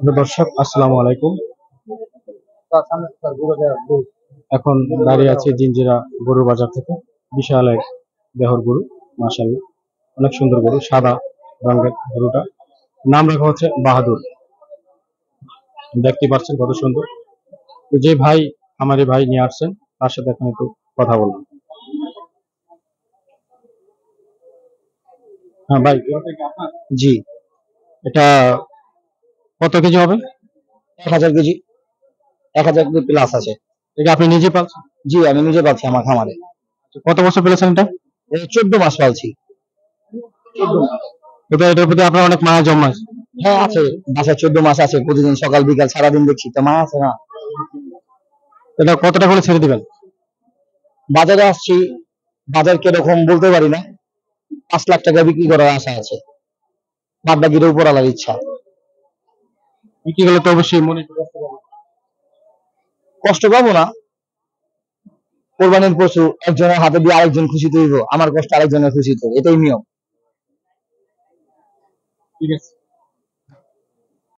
দর্শক আসসালামু আলাইকুম। এখন দাঁড়িয়ে আছি জিঞ্জিরা গরু বাজার থেকে। বিশাল এক দেহর গরু, মাশাআল্লাহ অনেক সুন্দর গরু, সাদা রঙের গরুটা। নাম রাখা হচ্ছে বাহাদুর। দেখতে পাচ্ছেন কত সুন্দর। তো যে ভাই আমার এই ভাই নিয়ে আসছেন, তার সাথে এখন একটু কথা বলবো। হ্যাঁ ভাই, জি, এটা কত কেজি হবে? 1000 কেজি, 1000 কেজি প্লাস আছে। এটা আপনি নিজে পালছেন? জি, আমি নিজে পাচ্ছি আমার খামারে। কত বছর পেলেছেন এটা? 14 মাস পালছি। এটা এটার প্রতি আপনার অনেক মায়া জন্মায়। হ্যাঁ আছে, বাসায় 14 মাস আছে, প্রতিদিন সকাল বিকাল সারাদিন দেখছি তো, মা আছে না। এটা কতটা করে ছেড়ে দিবেন? বাজারে আসছি, বাজার কিরকম বলতে পারি না। 5 লাখ টাকা বিক্রি করার আশা আছে, বাদ বাকিটা উপর আলার ইচ্ছা। বিক্রি করলে তো অবশ্যই মনে একটু কষ্ট পাবেন। কষ্ট পাবো না, কোরবানির পশু একজনের হাতে দিয়ে আরেকজন খুশি হইব, আমার কষ্ট আরেকজনের খুশি হইব, এটাই নিয়ম। ঠিক আছে।